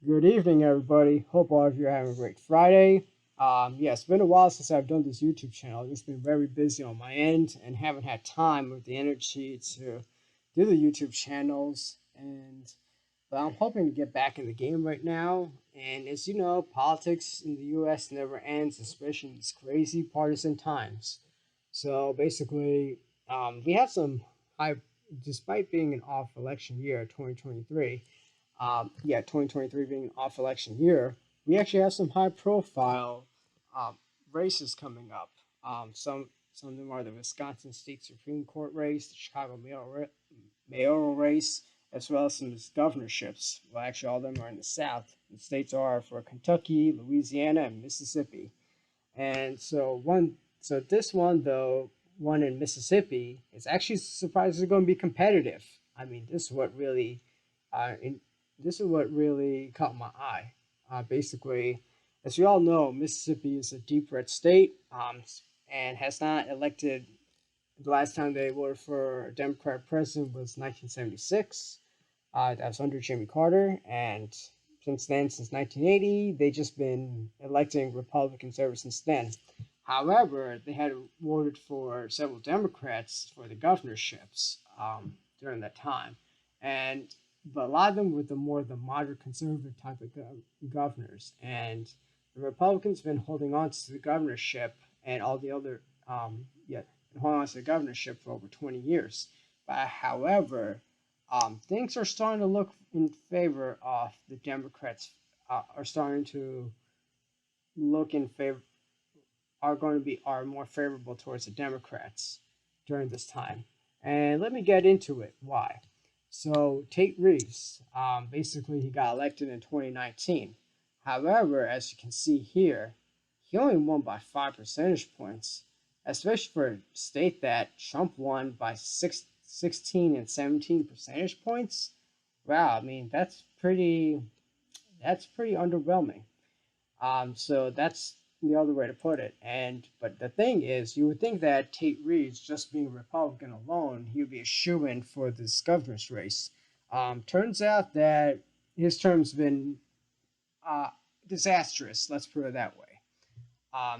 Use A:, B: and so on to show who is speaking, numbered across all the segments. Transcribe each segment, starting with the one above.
A: Good evening, everybody. Hope all of you are having a great Friday. Yeah, it's been a while since I've done this YouTube channel. I've just been very busy on my end and haven't had time or the energy to do the YouTube channels. But I'm hoping to get back in the game right now. And as you know, politics in the U.S. never ends, especially in these crazy partisan times. So basically, we have some high, despite being an off election year, 2023. 2023 being an off election year, we actually have some high profile races coming up. Some of them are the Wisconsin State Supreme Court race, the Chicago mayoral race, as well as some governorships. Well, actually, all of them are in the South. The states are for Kentucky, Louisiana, and Mississippi. And so this one though, one in Mississippi, is actually surprisingly going to be competitive. I mean, uh, in, this is what really caught my eye. Basically, as you all know, Mississippi is a deep red state, and has not elected. The last time they voted for a Democrat president was 1976. That was under Jimmy Carter, and since then, since 1980, they just been electing Republicans ever since then. However, they had voted for several Democrats for the governorships during that time, and but a lot of them were the moderate conservative type of governors, and the Republicans been holding on to the governorship and all the other been holding on to the governorship for over 20 years. But however, things are starting to look in favor of the Democrats. Are starting to look in favor are going to be are more favorable towards the Democrats during this time. And let me get into it. Why? So Tate Reeves, basically he got elected in 2019. However, as you can see here, he only won by 5 percentage points, especially for a state that Trump won by 16 and 17 percentage points. Wow, I mean that's pretty underwhelming. So that's the other way to put it. And but the thing is, you would think that Tate Reeves, just being a Republican alone, he would be a shoo-in for this governor's race. Turns out that his term's been uh, disastrous. Let's put it that way.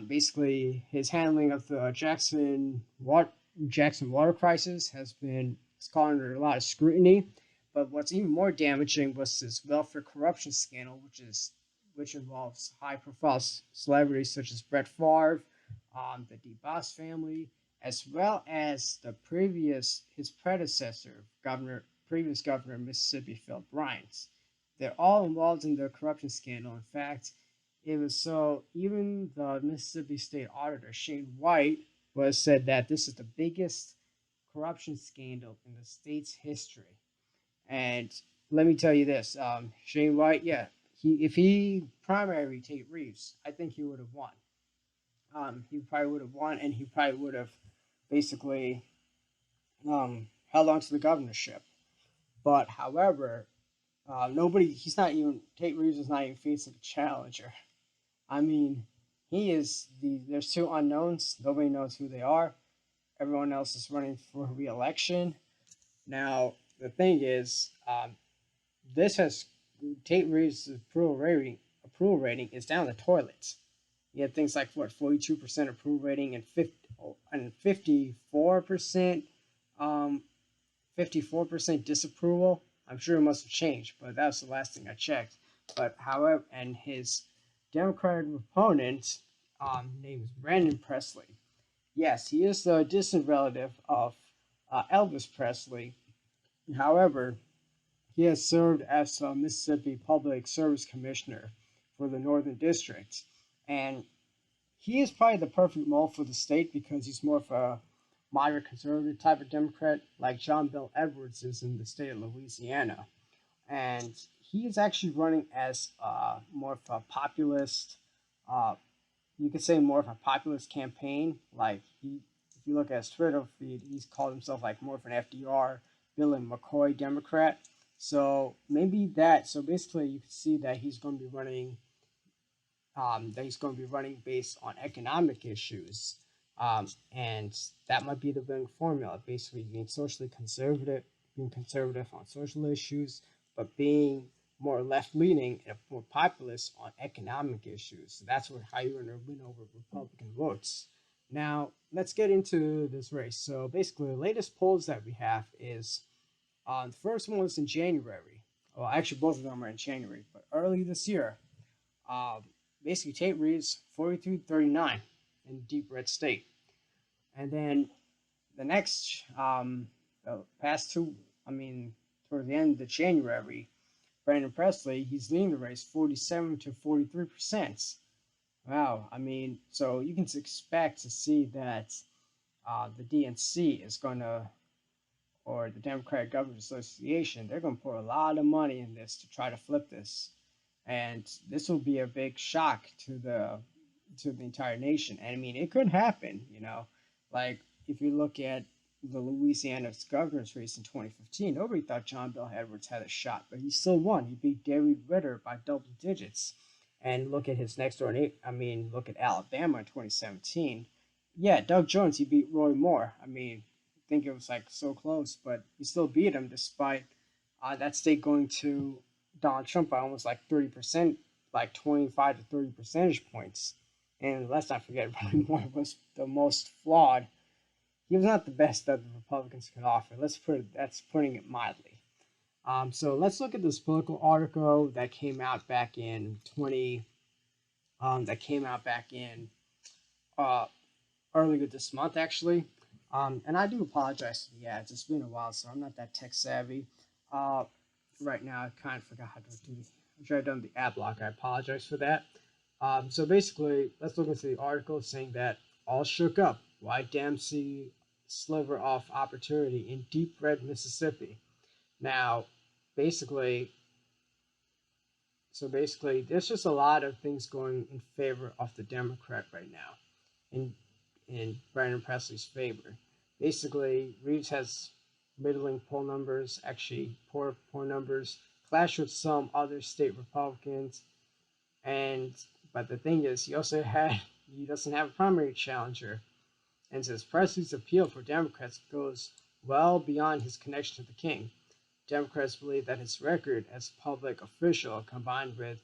A: Basically, his handling of the Jackson water crisis has been it's caught under a lot of scrutiny. But what's even more damaging was this welfare corruption scandal, which involves high-profile celebrities such as Brett Favre, the DeBoss family, as well as his predecessor, previous governor of Mississippi, Phil Bryant. They're all involved in the corruption scandal. In fact, it was so even the Mississippi State Auditor Shane White was said that this is the biggest corruption scandal in the state's history. And let me tell you this, Shane White, yeah, if he primary Tate Reeves, I think he would have won. He probably would have won, and he probably would have basically held on to the governorship. But however, he's not even Tate Reeves is not even facing a challenger. I mean, there's two unknowns. Nobody knows who they are. Everyone else is running for re-election. Now, the thing is, this has Tate Reeves' approval rating is down the toilet. You had things like 42% approval rating and 54% 54% disapproval. I'm sure it must have changed, but that was the last thing I checked. But however, and his Democratic opponent, name is Brandon Presley. Yes, he is a distant relative of Elvis Presley. However, he has served as a Mississippi Public Service Commissioner for the Northern District, and he is probably the perfect mold for the state because he's more of a moderate conservative type of Democrat, like John Bel Edwards is in the state of Louisiana. And he is actually running as more of a populist, uh, you could say more of a populist campaign. If you look at his Twitter feed, he's called himself like more of an FDR, Bill and McCoy Democrat. So basically, you can see that he's going to be running based on economic issues, and that might be the winning formula. Basically, being conservative on social issues, but being more left leaning and more populist on economic issues. So that's how you're going to win over Republican votes. Now, let's get into this race. So basically, the latest polls that we have is the first one was in January. Well, actually, both of them are in January, but early this year, um, basically Tate Reeves 43-39 in deep red state. And then the next, the past two, I mean, towards the end of the January, Brandon Presley, he's leading the race 47 to 43%. Wow, I mean, so you can expect to see that the DNC is going to, or the Democratic Governors Association, they're going to put a lot of money in this to try to flip this. And this will be a big shock to the entire nation. And I mean, it could happen, like if you look at the Louisiana's governor's race in 2015, nobody thought John Bel Edwards had a shot, but he still won. He beat David Ritter by double digits. And look at his next door neighbor. I mean, look at Alabama in 2017. Yeah, Doug Jones, he beat Roy Moore. I mean, I think it was like so close, but he still beat him despite that state going to Donald Trump by almost like 30%, like 25 to 30 percentage points. And let's not forget, Roy Moore was the most flawed. He was not the best that the Republicans could offer. That's putting it mildly. So let's look at this political article that came out back in 20. That came out back in uh, earlier this month, actually. And I do apologize for the ads. It's been a while, so I'm not that tech savvy. Uh, right now, I kind of forgot how to do. I should have done the ad block. I apologize for that. So basically, let's look into the article saying that all shook up. Why Dempsey sliver off opportunity in deep red Mississippi. Now, basically, there's just a lot of things going in favor of the Democrat right now, in Brandon Presley's favor. Basically, Reeves has middling poll numbers, actually poor poll numbers, clash with some other state Republicans, and but the thing is, he doesn't have a primary challenger, and says Presley's appeal for Democrats goes well beyond his connection to the king. Democrats believe that his record as a public official, combined with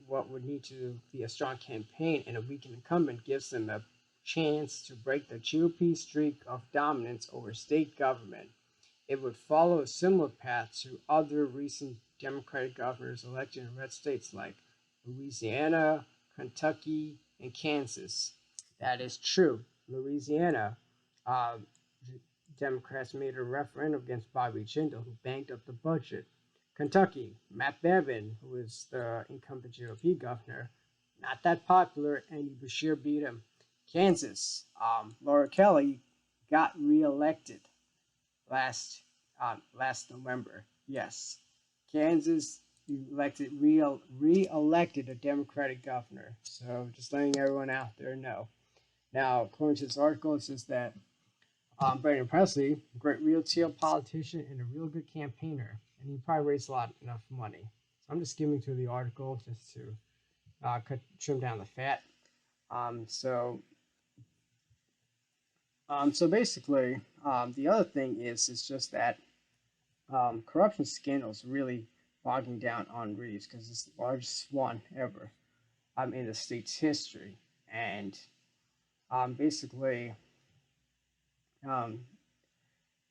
A: what would need to be a strong campaign and a weak incumbent, gives them a chance to break the GOP streak of dominance over state government. It would follow a similar path to other recent Democratic governors elected in red states like Louisiana, Kentucky, and Kansas. That is true. Louisiana, uh, Democrats made a referendum against Bobby Jindal, who banked up the budget. Kentucky, Matt Bevin, who is the incumbent GOP governor, not that popular, and Bashir beat him. Kansas, Laura Kelly got reelected last November. Yes, Kansas re-elected a Democratic governor. So just letting everyone out there know. Now, according to this article, it says that Brandon Presley, a great real politician and a real good campaigner, and he probably raised enough money. So I'm just skimming through the article just to trim down the fat. So basically, the other thing is just that corruption scandals really bogging down on Reeves because it's the largest one ever in the state's history, and basically. Um,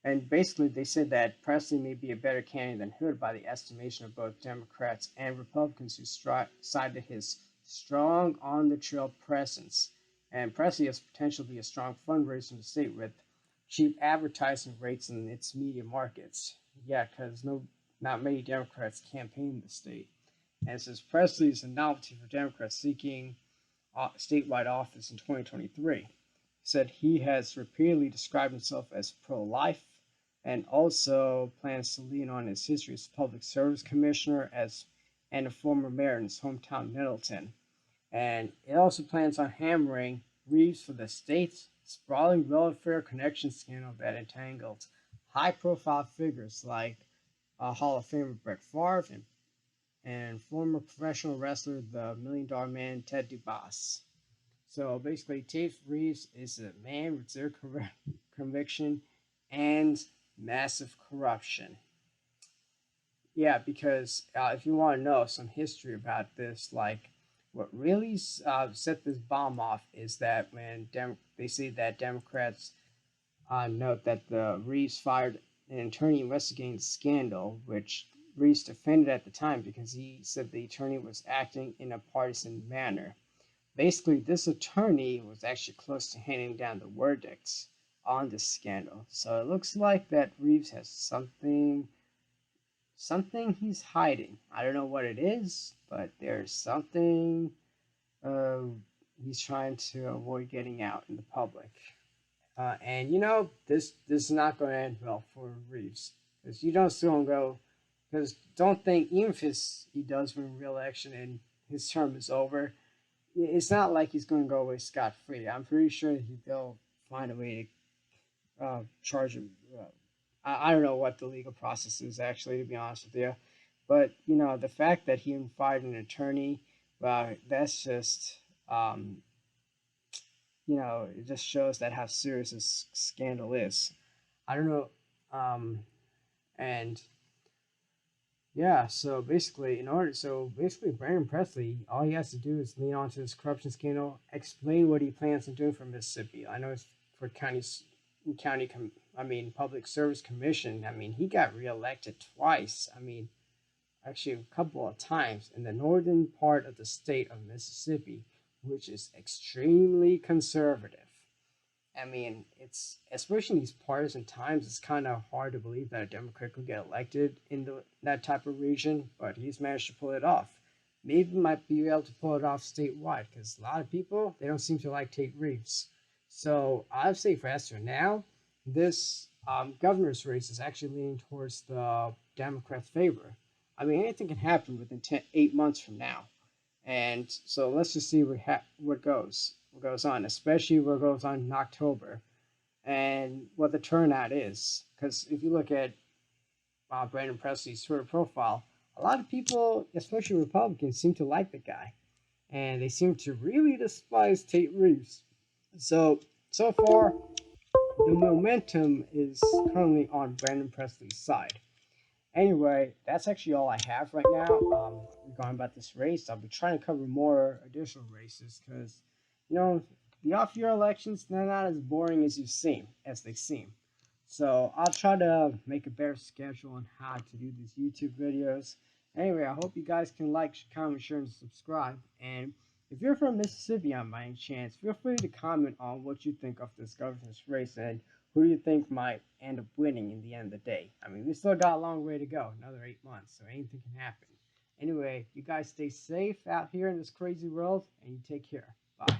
A: And basically, they said that Presley may be a better candidate than Hood by the estimation of both Democrats and Republicans who cited his strong on the trail presence. And Presley has potential to be a strong fundraiser in the state with cheap advertising rates in its media markets. Yeah, because not many Democrats campaign in the state. And since Presley is a novelty for Democrats seeking statewide office in 2023, said he has repeatedly described himself as pro-life and also plans to lean on his history as public service commissioner and a former mayor in his hometown Middleton. And it also plans on hammering Reeves for the state's sprawling welfare connection scandal that entangled high-profile figures like Hall of Famer Brett Favre and former professional wrestler, the Million Dollar Man Ted DeBoss. So basically, Tate Reeves is a man with zero conviction and massive corruption. Yeah, because if you want to know some history about this, like what really set this bomb off is that when they say that Democrats note that the Reeves fired an attorney investigating the scandal, which Reeves defended at the time because he said the attorney was acting in a partisan manner. Basically, this attorney was actually close to handing down the verdicts on this scandal. So it looks like that Reeves has something he's hiding. I don't know what it is, but there's something uh, he's trying to avoid getting out in the public. And this is not going to end well for Reeves because you don't see him go. Because don't think even if he does win re-election and his term is over, it's not like he's going to go away scot free. I'm pretty sure they'll find a way to charge him. I don't know what the legal process is actually, to be honest with you, but the fact that he fired an attorney, well, that's just it just shows that how serious this scandal is. I don't know, and yeah, so basically, Brandon Presley, all he has to do is lean onto this corruption scandal, explain what he plans on doing for Mississippi. I know it's for I mean, Public Service Commission. I mean, he got reelected twice. I mean, actually a couple of times in the northern part of the state of Mississippi, which is extremely conservative. I mean, it's especially in these partisan times, it's kind of hard to believe that a Democrat could get elected in that type of region, but he's managed to pull it off. Maybe might be able to pull it off statewide because a lot of people they don't seem to like Tate Reeves. So I'd say for Esther now, this governor's race is actually leaning towards the Democrats' favor. I mean, anything can happen within 8 months from now. And so let's just see what goes on, especially what goes on in October, and what the turnout is. Because if you look at Brandon Presley's Twitter profile, a lot of people, especially Republicans, seem to like the guy, and they seem to really despise Tate Reeves. So far, the momentum is currently on Brandon Presley's side. Anyway, that's actually all I have right now regarding about this race. I'll be trying to cover more additional races because, you know, the off-year elections they're not as boring as they seem. So I'll try to make a better schedule on how to do these YouTube videos. Anyway, I hope you guys can like, comment, share, and subscribe. And if you're from Mississippi on by any chance, feel free to comment on what you think of this governor's race and who do you think might end up winning in the end of the day? I mean, we still got a long way to go, another 8 months, so anything can happen. Anyway, you guys stay safe out here in this crazy world, and you take care. Bye.